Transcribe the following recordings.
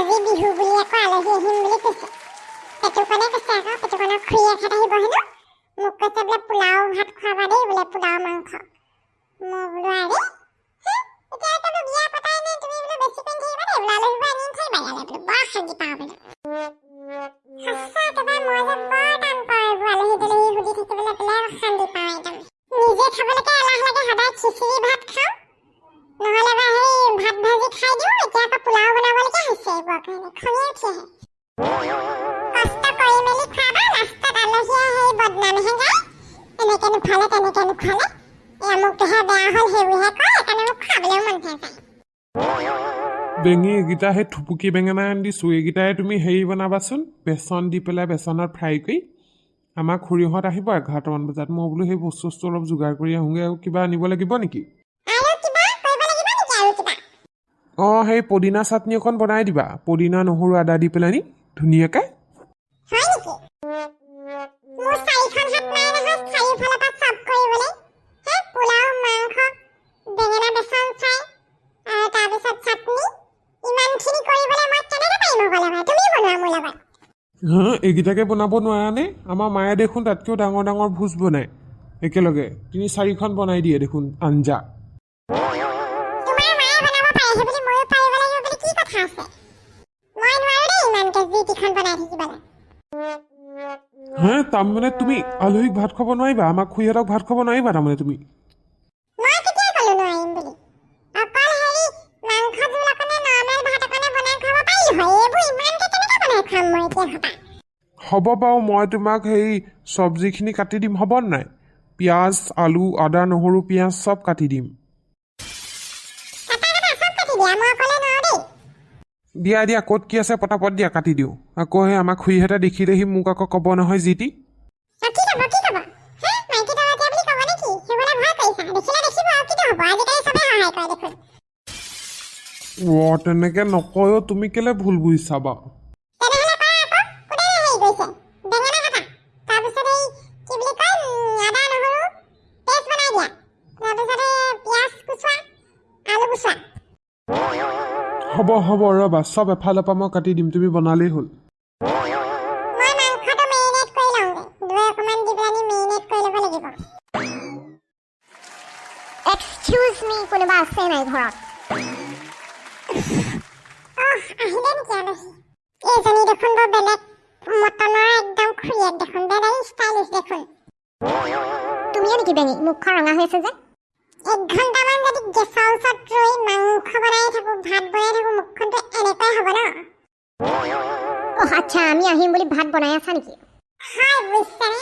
আজি বিহু বুলি আকৌ আলহী আহিম বুলি কৈছে। পেটুকনে কৈছে আকৌ পেটুকনৰ খুৰীয়ে খাত আহিব হেনো। মোক কৈছে বোলে পোলাও ভাত খোৱাবা দেই বোলে পোলাও মাংস। মই বোলো আৰে এতিয়া একো বিয়া পতাই নাই তুমি বোলো বেছি পেন থাকিবা দেই বোলো আলহীবোৰ আনি থাকিবা ইয়ালে বোলো বৰ শান্তি পাওঁ বোলো। সঁচা একেবাৰে মই যে বৰ টান পাওঁ এইবোৰ আলহী দুলহী সুধি থাকিবলৈ পেলাই শান্তি পাওঁ একদম। নিজে খাবলৈকে এলাহ লাগে সদায় খিচিৰি ভাত খাওঁ নহ'লে বা সেই ভাত ভাজি খাই দিওঁ। এতিয়া আকৌ পোলাও বনাবলগীয়া হৈছে এইবোৰৰ কাৰণে খঙে উঠি আহে। কষ্ট কৰি মেলি খোৱাবা লাষ্টত আলহীয়ে সেই বদনামহে গায় এনেকে নুখুৱালে তেনেকে নুখুৱালে আমুকটোহে বেয়া হ'ল সেইবোৰহে কয়। সেইকাৰণে মোক খাবলৈও মন নাযায়। বেঙি এইকেইটা সেই থুপুকি বেঙেনা আনি দিছোঁ এইকেইটাই তুমি হেৰি বনাবাচোন বেচন দি পেলাই বেচনত ফ্ৰাই কৰি। আমাৰ খুৰীহঁত আহিব 11টামান বজাত। মই বোলো সেই বস্তু চস্তু অলপ যোগাৰ কৰি আহোঁগৈ। আৰু কিবা আনিব লাগিব নেকি? অঁ সেই পদিনা চাটনি অকণ বনাই দিবা পদিনা নহৰু আদা দি পেলাই নি ধুনীয়াকৈ। এইকেইটাকে বনাব নোৱাৰা নে? আমাৰ মায়ে দেখোন তাতকৈও ডাঙৰ ডাঙৰ ভোজ বনায় একেলগে 3-4খন বনাই দিয়ে দেখোন আঞ্জা। হে তাৰমানে তুমি আলহীক ভাত খাব নোৱাৰিবা? আমাক খুৰীহঁতক ভাত খাব নোৱাৰিবা তাৰমানে তুমি? হ'ব বাৰু মই তোমাক সেই চব্জিখিনি কাটি দিম হ'ব নাই? পিঁয়াজ আলু আদা নহৰু পিঁয়াজ চব কাটি দিম। দিয়া দিয়া ক'ত কি আছে পটাপট দিয়া কাটি দিওঁ। আকৌ সেই আমাক খুৰীহঁতে দেখিলেহি মোক আকৌ ক'ব নহয় যি টি। তেনেকে নকয়ো তুমি কেলে ভুল বুজিছা বাৰু? হ'ব হ'ব ৰ'বা চব এফালৰ পৰা মই কাটি দিম তুমি বনালেই হ'ল। কোনোবা আছে নাই ঘৰত? আহিলে নেকি আলহী? এইজনী দেখোন বৰ বেলেগ মটনৰ একদম খুৰীয়েক দেখোন বেলেগ ষ্টাইলিছ দেখোন। তুমিও নেকি বেঙি মুখখন ৰঙা হৈ আছে যে? 1 ঘণ্টামান যদি গেছৰ ওচৰত ৰৈ মাংস বনাই থাকো ভাত বনাই থাকো মুখখনতো এনেকুৱাই হ'ব ন? আচ্ছা আমি আহিম বুলি ভাত বনাই আছা নেকি? হয় বুজিছানে?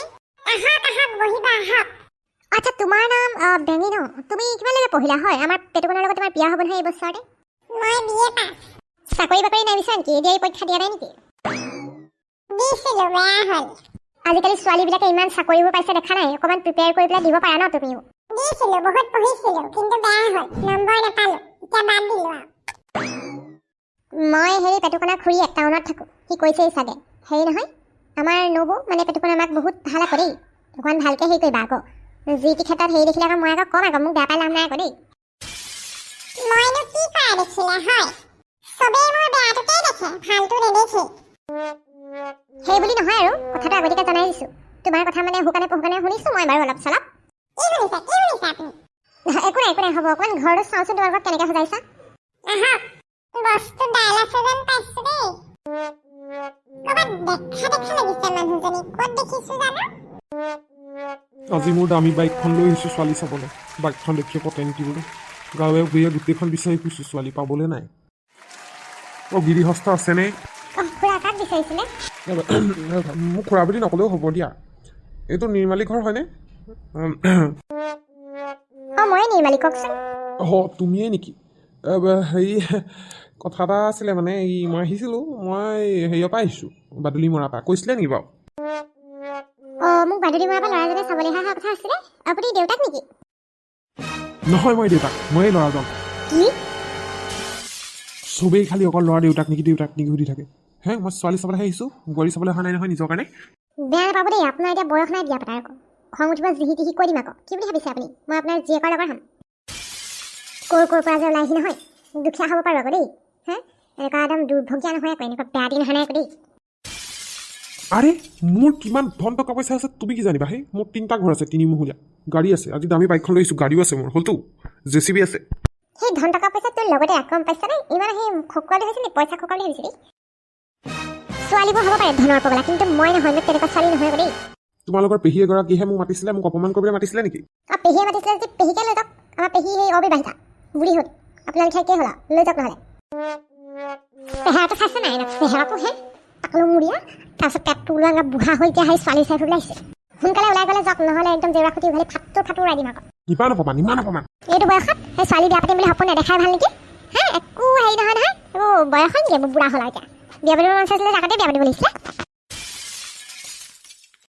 আহক বহিবা আহক। আচ্ছা তোমাৰ নাম বেঙি ন? তুমি কিমানলৈকে পঢ়িলা হয়? আমাৰ পেটুকনৰ লগত তোমাৰ বিয়া হ'ব নহয় এই বছৰতে। মই বিয়ে পাছ। চাকৰি বাকৰি নাই বিচৰা নেকি? এডিআই পৰীক্ষা দিয়া নাই নেকি? দিছিলোঁ বেয়া হ'ল। আজিকালি ছোৱালীবিলাকে ইমান চাকৰিবোৰ পাইছে দেখা নাই? অকণমান প্ৰিপেয়াৰ কৰি পেলাই দিব পাৰা ন তুমিও? দিছিলোঁ বহুত পঢ়িছিলোঁ কিন্তু বেয়া হ'ল নম্বৰ নাপালোঁ এতিয়া বাদ দিলোঁ আৰু। মই হেৰি পেটুকনৰ খুৰীয়েক টাউনত থাকোঁ। সি কৈছেই চাগে হেৰি নহয় আমাৰ নবৌ মানে পেটুকনৰ মাক বহুত ভাল আকৌ দেই। অকণমান ভালকৈ হেৰি কৰিবা আকৌ যি টি ক্ষেত্ৰত হেৰি দেখিলে আকৌ মই আকৌ ক'ম আকৌ মোক বেয়া পাই লাভ নাই আকৌ দেই। মইনো কি কৰা দেখিলে হয়? চবেই মোৰ বেয়াটোকেই দেখে ভালটো নেদেখে। সেই বুলি নহয় আৰু কথাটো আগতীয়াকৈ জনাই দিছোঁ। তোমাৰ কথা মানে শুকানে শুনিছোঁ মই বাৰু অলপ চলপ। কি শুনিছা আপুনি? একো নাই হ'ব অকণমান ঘৰটো চাওঁচোন তোমালোকক কেনেকৈ সজাইছা। বস্তু ডাইল আছে যেন পাইছোঁ দেই। ক'ৰবাত দেখা লাগিছে মানুহজনী ক'ত দেখিছোঁ জানো? আজি মোৰ দামী বাইকখন লৈ আহিছোঁ ছোৱালী চাবলৈ। বাইকখন দেখিয়ে পতে নেকি বোলো। গাঁৱে ভূঞে গোটেইখন বিচাৰি ফুৰিছোঁ ছোৱালী পাবলৈ নাই। গিৰিহস্থ আছেনে? মোক খুৰা বুলি নক'লেও হ'ব দিয়া। এইটো নিৰ্মালী ঘৰ হয়নে? ময়ে নিৰ্মালী কওকচোন। তুমিয়ে নেকি? হেৰি কথা এটা আছিলে মানে মই আহিছিলোঁ মই হেৰিয়ৰ পৰা আহিছোঁ বাদুলি মৰাৰ পৰা। কৈছিলে নেকি বাৰু? মোক বাদুলি মৰাৰ পৰা ল'ৰাজনে চাবলৈ অহা কথা আছিলে। আপুনি দেউতাক নেকি? নহয় মই দেউতাক মই এই ল'ৰাজন। কি? চবেই খালি অকল ল'ৰা দেউতাক নেকি সুধি থাকে। হে মই ছোৱালী চাবলৈ আহিছোঁ বোৱাৰী চাবলৈ অহা নাই নহয় নিজৰ কাৰণে। বেয়া নাপাব দেই আপোনাৰ এতিয়া বয়স নাই বিয়া পতাৰ আকৌ। খং উঠিব জিহি টিহি কৈ দিম আকৌ। কি বুলি ভাবিছে আপুনি মই আপোনাৰ জীয়েকৰ লগত হ'ম? ক'ৰ পৰা যে ওলাই আহি নহয় দুখীয়া হ'ব পাৰোঁ আকৌ দেই। হে এনেকুৱা একদম দুৰ্ভগীয়া নহয় আকৌ এনেকুৱা বেয়া দিন অহা নাই আকৌ দেই আৰে মোৰ কিমান ধন টকা পইচা আছে তুমি কি জানিবা হে মোৰ 3টা ঘৰ আছে 3 মহলীয়া গাড়ী আছে আজি দামী বাইকখন লৈ আহিছোঁ গাড়ীও আছে মোৰ হ'লতো জেচিবি আছে সেই ধন টকা পইচা তোৰ লগতে গম পাইছা নে ইমান সেই খকুৱালি হৈছে নি পইচা খকুৱালি হৈছে দেই ছোৱালীবোৰ হ'ব পাৰে ধনৰ পগলা কিন্তু মই নহয় মোক তেনেকুৱা ছোৱালী নহয় আকৌ দেই তোমালোকৰ পেহী এগৰাকীহে মোক মাতিছিলে মোক অপমান কৰিবলৈ মাতিছিলে নেকি পেহীয়ে মাতিছিলে যদি পেহীকে লৈ যাওক আমাৰ পেহী সেই অবিবাহিতা বুঢ়ী হ'ল আপোনালোকে কি হ'লা লৈ যাওক নহ'লে চেহেৰাটো চাইছে নাই চেহেৰাটো হে টাকলো মুৰিয়া তাৰপিছত পেটটো ওলোৱা বুঢ়া হৈ এতিয়া সেই ছোৱালী চাই ফুৰিবলৈ আহিছে সোনকালে ওলাই গ'লে যাওক নহ'লে একদম জেউৰা খুটি উঘালি ফাটো উৰাই দিম আকৌ ইমান অপমান এইটো বয়সত সেই ছোৱালী বিয়া পাতিম বুলি সপোন নেদেখাই ভাল নেকি হা একো হেৰি নহয় নহয় এইবোৰ বয়স হয় নেকি এইবোৰ বুঢ়া হ'লা এতিয়া বিয়া পাতিব মন চাইছিলে জাগাতে বিয়া পাতিব লাগিছিলে